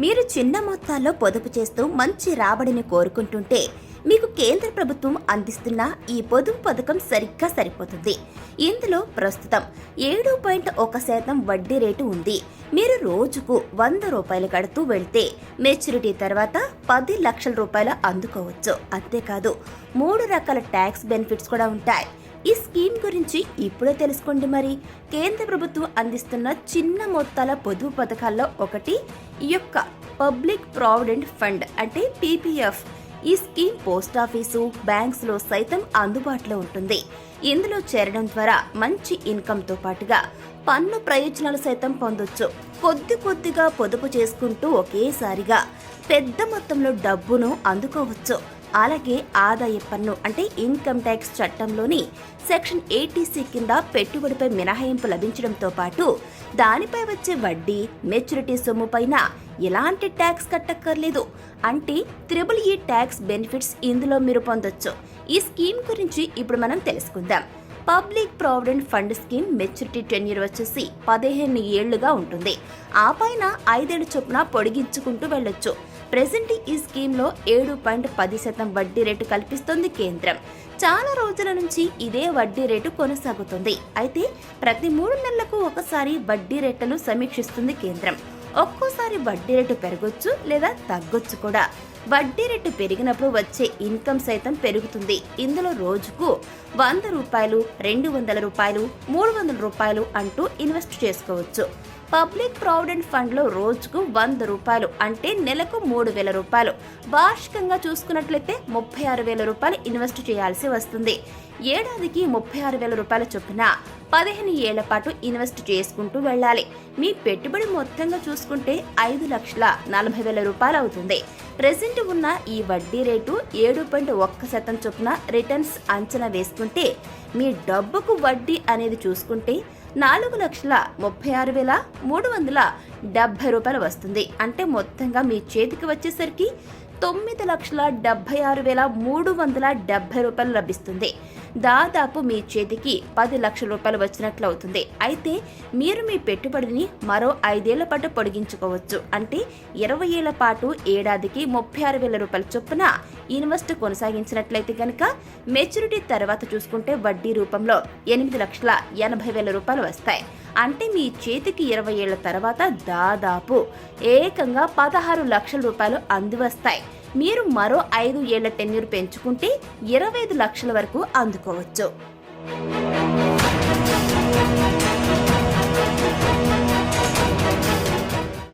మీరు చిన్న మొత్తాల్లో పొదుపు చేస్తూ మంచి రాబడిని కోరుకుంటుంటే మీకు కేంద్ర ప్రభుత్వం అందిస్తున్న ఈ పొదుపు పథకం సరిగ్గా సరిపోతుంది. ఇందులో ప్రస్తుతం 7.1% వడ్డీ రేటు ఉంది. మీరు రోజుకు 100 రూపాయలు కడుతూ వెళ్తే మెచ్యూరిటీ తర్వాత 10 లక్షల రూపాయలు అందుకోవచ్చు. అంతేకాదు 3 రకాల ట్యాక్స్ బెనిఫిట్స్ కూడా ఉంటాయి. ఈ స్కీమ్ గురించి ఇప్పుడే తెలుసుకోండి. మరి కేంద్ర ప్రభుత్వం అందిస్తున్న చిన్న మొత్తాల పొదుపు పథకాల్లో ఒకటి ఈ యొక్క పబ్లిక్ ప్రావిడెంట్ ఫండ్ అంటే పీపీఎఫ్. ఈ స్కీమ్ పోస్ట్ ఆఫీసు, బ్యాంక్స్ లో సైతం అందుబాటులో ఉంటుంది. ఇందులో చేరడం ద్వారా మంచి ఇన్కమ్ తో పాటుగా పన్ను ప్రయోజనాలు సైతం పొందొచ్చు. కొద్దిగా పొదుపు చేసుకుంటూ ఒకేసారిగా పెద్ద మొత్తంలో డబ్బును అందుకోవచ్చు. అలాగే ఆదాయ పన్ను అంటే ఇన్కమ్ ట్యాక్స్ చట్టంలోని సెక్షన్ 80C కింద పెట్టుబడిపై మినహాయింపు లభించడంతో పాటు దానిపై వచ్చే వడ్డీ, మెచ్యూరిటీ సొమ్ము పైన ఎలాంటి ట్యాక్స్ కట్టక్కర్లేదు. అంటే EEE ట్యాక్స్ బెనిఫిట్స్ ఇందులో మీరు పొందొచ్చు. ఈ స్కీమ్ గురించి ఇప్పుడు మనం తెలుసుకుందాం. Public provident fund scheme maturity tenure వచ్చేసి 15 ఏళ్లుగా ఉంటుంది. ఆ పైన 5 ఏళ్ల చొప్పున పొడిగించుకుంటూ వెళ్ళొచ్చు. ప్రెసెంట్ ఈ స్కీమ్ లో 7.10% వడ్డీ రేటు కల్పిస్తోంది కేంద్రం. చాలా రోజుల నుంచి ఇదే వడ్డీ రేటు కొనసాగుతుంది. అయితే ప్రతి 3 నెలలకు ఒకసారి వడ్డీ రేట్లను సమీక్షిస్తుంది కేంద్రం. ఒక్కోసారి వడ్డీ రేటు పెరగొచ్చు లేదా తగ్గొచ్చు కూడా. వడ్డీ రేటు పెరిగినప్పుడు వచ్చే ఇన్కమ్ సైతం పెరుగుతుంది. ఇందులో రోజుకు 100 రూపాయలు, 200 రూపాయలు, 300 రూపాయలు అంటూ ఇన్వెస్ట్ చేసుకోవచ్చు. పబ్లిక్ ప్రావిడెంట్ ఫండ్ లో రోజుకు 100 రూపాయలు అంటే నెలకు 3,000 రూపాయలు. వార్షికంగా చూసుకున్నట్లయితే 36,000 రూపాయలు ఇన్వెస్ట్ చేయాల్సి వస్తుంది. ఏడాదికి 36,000 రూపాయల చొప్పున 15 ఏళ్ల పాటు ఇన్వెస్ట్ చేసుకుంటూ వెళ్ళాలి. మీ పెట్టుబడి మొత్తంగా చూసుకుంటే 5,40,000 రూపాయలు అవుతుంది. ప్రెసెంట్ ఉన్న ఈ వడ్డీ రేటు 7.1% చొప్పున రిటర్న్స్ అంచనా వేసుకుంటే మీ డబ్బుకు వడ్డీ అనేది చూసుకుంటే 4,36,370 రూపాయలు వస్తుంది. అంటే మొత్తంగా మీ చేతికి వచ్చేసరికి 9,76,370 రూపాయలు లభిస్తుంది. దాదాపు మీ చేతికి 10 లక్షల రూపాయలు వచ్చినట్లు అవుతుంది. అయితే మీరు మీ పెట్టుబడిని మరో 5 ఏళ్ల పాటు పొడిగించుకోవచ్చు. అంటే 20 ఏళ్ల పాటు ఏడాదికి 36,000 రూపాయల చొప్పున ఇన్వెస్ట్ కొనసాగించినట్లయితే కనుక మెచ్యూరిటీ తర్వాత చూసుకుంటే వడ్డీ రూపంలో 8,80,000 రూపాయలు వస్తాయి. అంటే మీ చేతికి 20 ఏళ్ల తర్వాత దాదాపు ఏకంగా 16 లక్షల రూపాయలు అందివస్తాయి. మీరు మరో 5 ఏళ్ల టెన్యూర్ పెంచుకుంటే 25 లక్షల వరకు అందుకోవచ్చు.